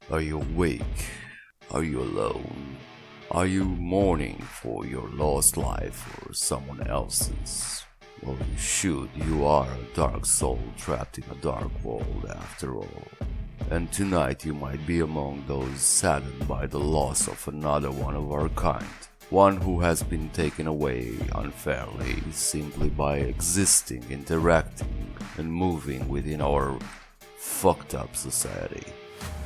Are you awake? Are you alone? Are you mourning for your lost life or someone else's? Well, you should. You are a dark soul trapped in a dark world after all. And tonight you might be among those saddened by the loss of another one of our kind. One who has been taken away unfairly simply by existing, interacting, and moving within our fucked up society.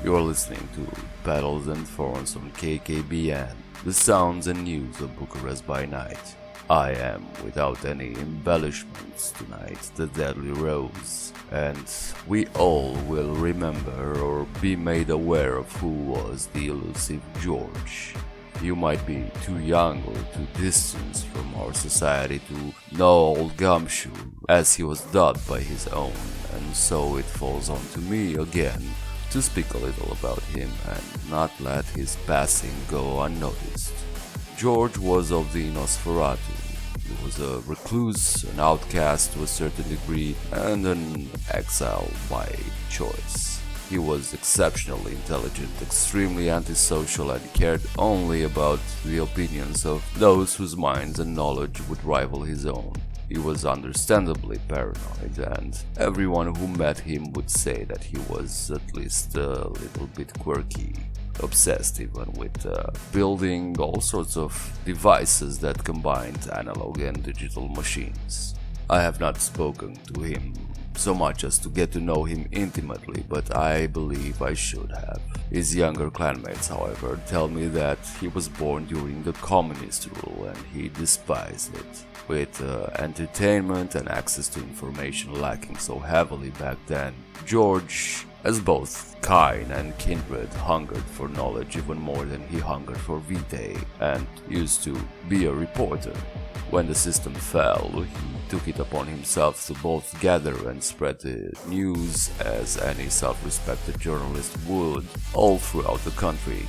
You're listening to Petals and Thorns on KKBN, the sounds and news of Bucharest by night. I am, without any embellishments tonight, the Deadly Rose, and we all will remember or be made aware of who was the elusive George. You might be too young or too distant from our society to know old Gumshoe, as he was dubbed by his own, and so it falls on to me again to speak a little about him and not let his passing go unnoticed. George was of the Nosferatu. He was a recluse, an outcast to a certain degree, and an exile by choice. He was exceptionally intelligent, extremely antisocial, and cared only about the opinions of those whose minds and knowledge would rival his own. He was understandably paranoid, and everyone who met him would say that he was at least a little bit quirky. Obsessed even with building all sorts of devices that combined analog and digital machines. I have not spoken to him so much as to get to know him intimately, but I believe I should have. His younger clanmates, however, tell me that he was born during the communist rule and he despised it. With entertainment and access to information lacking so heavily back then, George, as both kind and kindred, hungered for knowledge even more than he hungered for vitae, and used to be a reporter. When the system fell, he took it upon himself to both gather and spread the news as any self-respected journalist would, all throughout the country.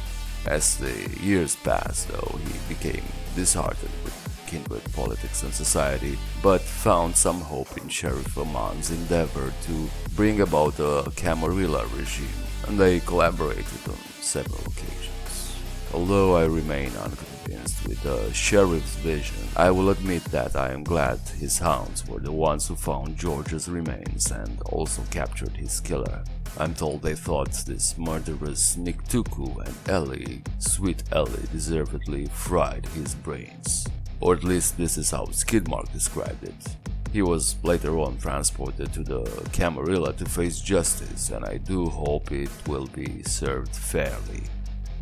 As the years passed, though, he became disheartened with kindred politics and society, but found some hope in Sheriff Aman's endeavor to bring about a Camarilla regime, and they collaborated on several occasions. Although I remain unconvinced with the sheriff's vision, I will admit that I am glad his hounds were the ones who found George's remains and also captured his killer. I'm told they thought this murderous Niktuku and Ellie, sweet Ellie, deservedly fried his brains. Or at least this is how Skidmark described it. He was later on transported to the Camarilla to face justice, and I do hope it will be served fairly.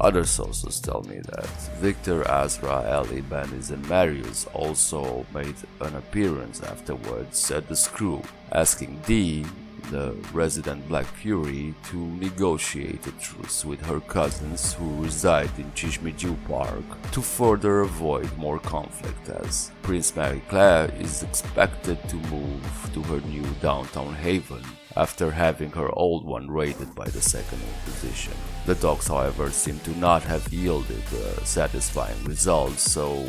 Other sources tell me that Victor, Azhra, Ellie, Bendis and Marius also made an appearance afterwards at the Screw, asking D, the resident Black Fury, to negotiate a truce with her cousins who reside in Chishmiju Park to further avoid more conflict, as Prince Marie-Claire is expected to move to her new downtown haven after having her old one raided by the Second Inquisition. The talks, however, seem to not have yielded satisfying results, so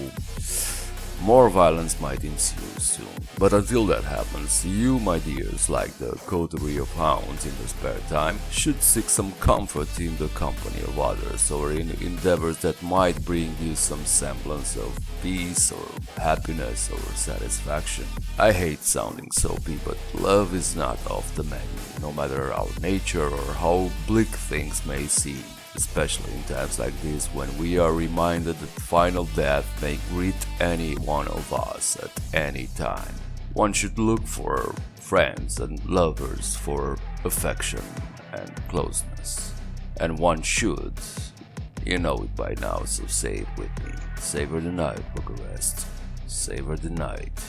more violence might ensue soon. But until that happens, you, my dears, like the coterie of hounds in the spare time, should seek some comfort in the company of others, or in endeavors that might bring you some semblance of peace or happiness or satisfaction. I hate sounding soapy, but love is not off the menu, no matter our nature or how bleak things may seem. Especially in times like this, when we are reminded that final death may greet any one of us at any time. One should look for friends and lovers for affection and closeness. And one should. You know it by now, so say it with me. Savor the night, Bucharest. Savor the night.